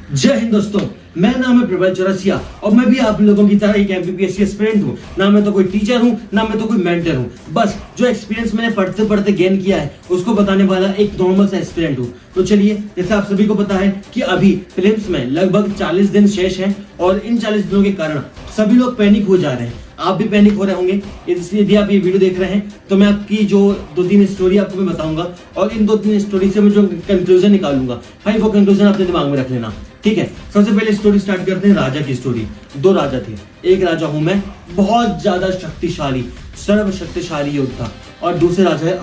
जय हिंद दोस्तों, मेरा नाम है प्रबल चौरसिया और मैं भी आप लोगों की तरह एक एमबीपीएससी एस्पिरेंट हूँ। ना मैं तो कोई टीचर हूँ, ना मैं तो कोई मेंटर हूँ। बस जो एक्सपीरियंस मैंने पढ़ते पढ़ते गेन किया है उसको बताने वाला एक नॉर्मल सा एस्पिरेंट हूँ। तो चलिए, जैसे आप सभी को पता है कि अभी फिल्म्स में लगभग 40 दिन शेष हैं और इन 40 दिनों के कारण सभी लोग पैनिक हो जा रहे हैं। आप भी पैनिक हो रहे होंगे, इसलिए यदि आप ये वीडियो देख रहे हैं तो मैं आपकी जो 2-3 स्टोरी आपको मैं बताऊंगा और इन 2-3 स्टोरी से मैं जो कंक्लूजन निकालूंगा भाई वो कंक्लूजन अपने दिमाग में रख लेना, ठीक है। सबसे पहले स्टोरी स्टार्ट करते हैं राजा की स्टोरी। 2 राजा थे। एक राजा हूं मैं, बहुत ज्यादा शक्तिशाली, सर्वशक्तिशाली योद्धा, और दूसरे राजा है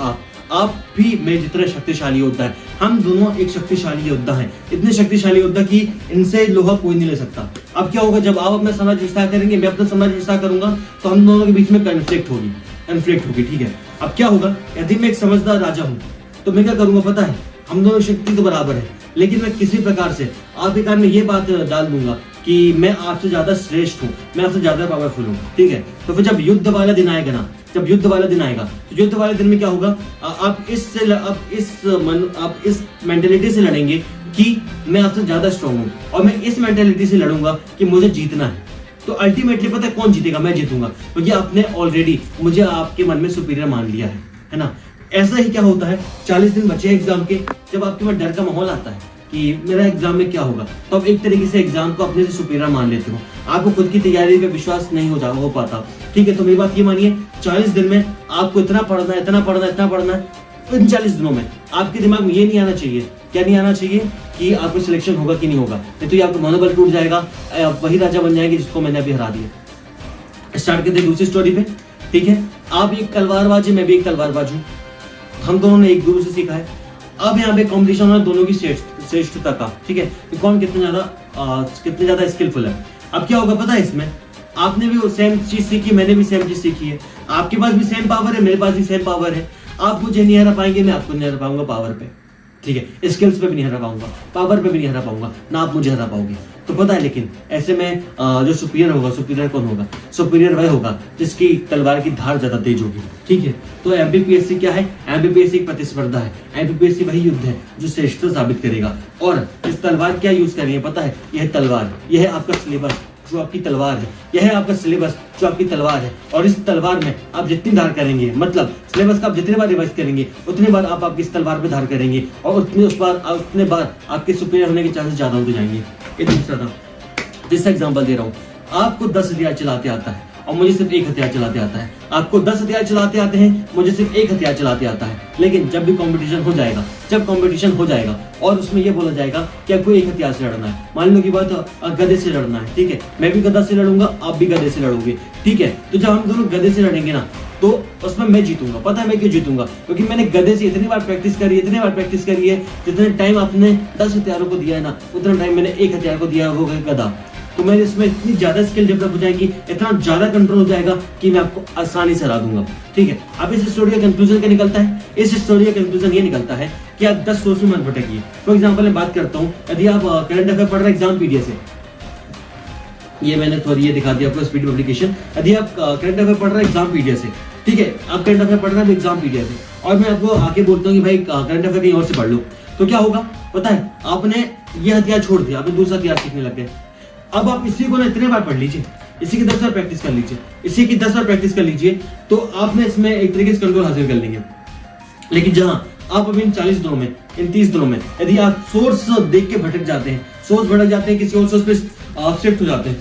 आप भी मेरे जितने शक्तिशाली योद्धा है। हम दोनों एक शक्तिशाली योद्धा हैं, इतने शक्तिशाली योद्धा कि इनसे लोहा कोई नहीं ले सकता। अब क्या होगा, जब आप अपना साम्राज्य विस्तार करेंगे, मैं अपना साम्राज्य विस्तार करूंगा, तो हम दोनों के बीच में कन्फ्लिक्ट होगी, ठीक है। अब क्या होगा, यदि मैं एक समझदार राजा हूँ तो मैं क्या करूंगा पता है, हम दोनों शक्ति तो बराबर है, लेकिन मैं किसी प्रकार से आपके कान में ये बात डाल दूंगा कि मैं आपसे ज्यादा श्रेष्ठ हूँ, मैं आपसे ज्यादा पावरफुल हूँ, ठीक है। तो फिर जब युद्ध वाला दिन आएगा ना, तो युद्ध वाले दिन में क्या होगा, आप इस मेंटेलिटी से लड़ेंगे कि मैं आपसे ज्यादा स्ट्रांग हूँ, और मैं इस मेंटेलिटी से लड़ूंगा कि मुझे जीतना है। तो अल्टीमेटली पता है कौन जीतेगा, मैं जीतूंगा, क्योंकि आपने ऑलरेडी मुझे आपके मन में सुपीरियर मान लिया है ना। ऐसा ही क्या होता है, 40 दिन बचे एग्जाम के, जब आपके पास डर का माहौल आता है कि मेरा एग्जाम में क्या होगा, तो आप एक तरीके से एग्जाम को अपने से सुपीरियर मान लेते हो। आपको खुद की तैयारी पे विश्वास नहीं हो पाता, ठीक है। तो मेरी बात ये मानिए, 40 दिन में आपको इतना पढ़ना है। इन 40 दिनों में आपके दिमाग में ये नहीं आना चाहिए, क्या नहीं आना चाहिए, कि आपको सिलेक्शन होगा कि नहीं होगा, नहीं तो ये आपका मनोबल टूट जाएगा, आप वही राजा बन जाएंगे जिसको मैंने अभी हरा दिया। स्टार्ट करते हैं दूसरी स्टोरी पे, ठीक है। आप एक तलवारबाज है, मैं भी एक तलवारबाज हूँ, हम दोनों ने एक गुरु से सीखा है। अब यहाँ पे कॉम्पिटिशन है दोनों की श्रेष्ठता का, ठीक है, कि कौन कितने ज्यादा स्किलफुल है। अब क्या होगा पता है, इसमें आपने भी सेम चीज सीखी, मैंने भी सेम चीज सीखी है, आपके पास भी सेम पावर है, मेरे पास भी सेम पावर है। आप मुझे नहीं हरा पाएंगे, मैं आपको नहीं हरा पाऊंगा पावर पे, ठीक है। स्किल्स पे भी नहीं हरा पाऊंगा, पावर पे भी नहीं हरा पाऊंगा, ना आप मुझे हरा पाओगे। तो पता है, लेकिन ऐसे में जो सुपीरियर होगा, सुपीरियर कौन होगा, सुपीरियर वह होगा जिसकी तलवार की धार ज्यादा तेज होगी, ठीक है। तो एमबीपीएससी क्या है, एमबीपीएससी एक प्रतिस्पर्धा है, एमबीपीएससी वही युद्ध है जो श्रेष्ठता साबित करेगा। और इस तलवार क्या यूज करेंगे पता है, यह तलवार, यह है आपका सिलेबस जो आपकी तलवार है, यह है आपका सिलेबस जो आपकी तलवार है। और इस तलवार में आप जितनी धार करेंगे, मतलब सिलेबस का आप जितने बार रिवाइज करेंगे उतनी बार आप आपकी इस तलवार पे धार करेंगे, और उतने बार आपके सुपीरियर होने के चांसेस ज्यादा होते जाएंगे। ये दूसरा था। तीसरा एग्जांपल दे रहा हूँ, आपको 10 हथियार चलाते आता है और मुझे सिर्फ 1 हथियार चलाते आता है। आपको 10 हथियार चलाते आते हैं, मुझे सिर्फ 1 हथियार चलाते आता है। लेकिन जब कंपटीशन हो जाएगा और उसमें ये बोला जाएगा कि आपको 1 हथियार से लड़ना है, मान लो की बात गधे से लड़ना है, ठीक है, मैं भी गधा से लड़ूंगा, आप भी गधे से लड़ोगे, ठीक है। तो जब हम दोनों गधे से लड़ेंगे ना, तो उसमें मैं जीतूंगा। पता है मैं क्यों जीतूंगा, क्योंकि मैंने गधे से इतनी बार प्रैक्टिस करी है, जितने टाइम आपने 10 हथियारों को दिया है ना, उतना टाइम मैंने 1 हथियार को दिया होगा, गधा। तो मेरे इसमें इतनी ज्यादा स्किल डेवलप हो जाएगी, इतना ज्यादा कंट्रोल हो जाएगा कि मैं आपको आसानी से हरा दूंगा, ठीक है। अब इस स्टोरी का कंक्लूजन क्या निकलता है, इस स्टोरी का कंक्लूजन ये निकलता है कि आप 10 सोर्स में मत भटकिए। फॉर एग्जांपल मैं बात करता हूँ, यदि आप करंट अफेयर पढ़ रहे एग्जाम पीडीएफ से, ये मैंने ये दिखा दिया आपको स्पीड पब्लिकेशन। यदि आप करंट अफेयर पढ़ रहे एग्जाम पीडीएफ से, ठीक है, आप करंट अफेयर पढ़ रहे हैं एग्जाम पीडीएफ से, और मैं आपको आके बोलता हूँ कि भाई करंट अफेयर कहीं और से पढ़ लो, तो क्या होगा पता है, आपने ये हथियार छोड़ दिया, आपने दूसरा हथियार सीखने लग गए। अब आप इसी को ना इतने बार पढ़ लीजिए, इसी की 10 बार प्रैक्टिस कर लीजिए, इसी की 10 बार प्रैक्टिस कर लीजिए, तो आपने इसमें एक तरीके से कंट्रोल हासिल कर लेंगे। लेकिन जहां आप अभी इन 40 दिनों में, इन 30 दिनों में यदि आप सोर्स देख के भटक जाते हैं, किसी और सोर्स पे शिफ्ट हो जाते हैं,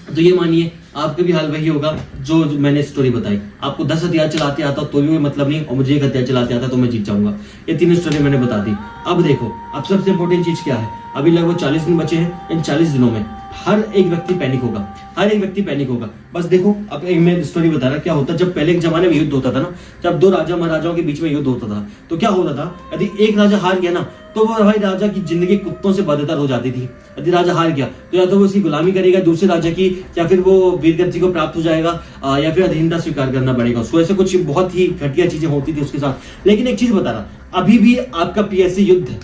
तो ये मानिए आपका भी हाल वही होगा जो मैंने स्टोरी बताई। आपको 10 हथियार चलाते आता तो भी मतलब नहीं, और मुझे 1 हथियार चलाते आता तो मैं जीत जाऊंगा। ये 3 स्टोरी मैंने बता दी। अब देखो, अब सबसे इंपॉर्टेंट चीज क्या है, अभी लगभग 40 दिन बचे हैं। इन 40 दिनों में हर एक व्यक्ति पैनिक होगा, बस देखो, अब मैं स्टोरी बता रहा क्या होता। जब पहले एक जमाने में युद्ध होता था ना, जब 2 राजा महाराजाओं के बीच में युद्ध होता था, तो क्या होता था, यदि एक राजा हार गया ना, तो वो भाई राजा की जिंदगी कुत्तों से बदतर हो जाती थी। यदि राजा हार गया तो या तो वो उसकी गुलामी करेगा दूसरे राजा की, या फिर वो वीरगति को प्राप्त हो जाएगा, या फिर अधीनता स्वीकार करना पड़ेगा उसको। ऐसे कुछ बहुत ही घटिया चीजें होती थी उसके साथ। लेकिन एक चीज बता रहा, अभी भी आपका पीएससी युद्ध है,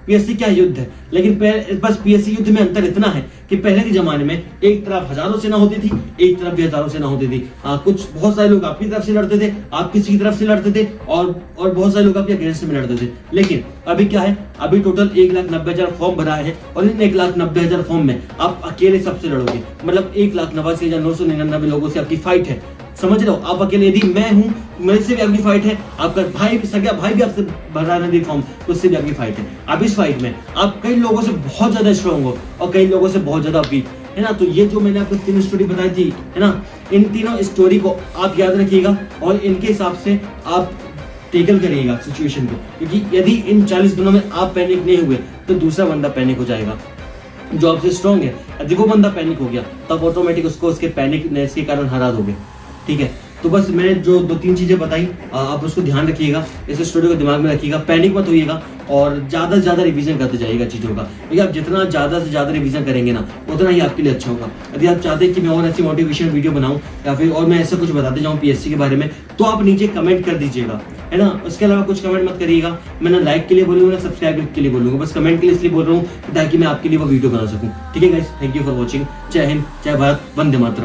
पीएससी क्या युद्ध है, लेकिन बस पीएससी युद्ध में अंतर इतना है कि पहले के जमाने में एक तरफ हजारों सेना होती थी, एक तरफ भी हजारों सेना होती थी। कुछ बहुत सारे लोग आपकी तरफ से लड़ते थे, आप किसी की तरफ से लड़ते थे, और बहुत सारे लोग आपके अगेंस्ट में लड़ते थे। लेकिन अभी क्या है, अभी टोटल 1,90,000 फॉर्म भरा है और इन 1,90,000 फॉर्म में आप अकेले सबसे लड़ोगे। मतलब 1,89,999 लोगों से आपकी फाइट है, समझ रहे हो। आप अकेले, यदि मैं हूं, मेरे से भी आपकी फाइट है, आपका भाई भी, सगा भाई भी आपसे भरा रहा है फॉर्म, तो उससे भी आपकी फाइट है। अब इस फाइट में आप कई लोगों से बहुत ज्यादा स्ट्रॉन्ग हो और कई लोगों से बहुत ज्यादा वीक, है ना। तो ये जो मैंने आपको 3 स्टोरी बताई थी, है ना, इन तीनों स्टोरी को आप याद रखिएगा और इनके हिसाब से आप टेकल करिएगा सिचुएशन को, क्योंकि यदि इन 40 दिनों में आप पैनिक नहीं हुए तो दूसरा बंदा पैनिक हो जाएगा जो आपसे स्ट्रॉन्ग है। यदि वो बंदा पैनिक हो गया तब ऑटोमेटिक उसको उसके पैनिकनेस के कारण हरा दोगे, ठीक है। तो बस मैंने जो 2-3 चीजें बताई, आप उसको ध्यान रखिएगा, इस स्टोरी को दिमाग में रखिएगा, पैनिक मत होइएगा और ज्यादा से ज्यादा रिवीजन करते जाइएगा चीजों का, क्योंकि आप जितना ज्यादा से ज्यादा रिवीजन करेंगे ना उतना ही आपके लिए अच्छा होगा। यदि आप चाहते हैं कि मैं और ऐसी मोटिवेशन वीडियो बनाऊं या फिर और मैं ऐसा कुछ बताते जाऊं पीएससी के बारे में, तो आप नीचे कमेंट कर दीजिएगा, है ना। उसके अलावा कुछ कमेंट मत करिएगा, मैं ना लाइक के लिए बोलूंगा ना सब्सक्राइब के लिए बोलूंगा, बस कमेंट के लिए इसलिए बोल रहा हूँ ताकि मैं आपके लिए वो वीडियो बना सकूं। ठीक है guys, thank you for watching. जय हिंद, जय भारत, वंदे मातरम।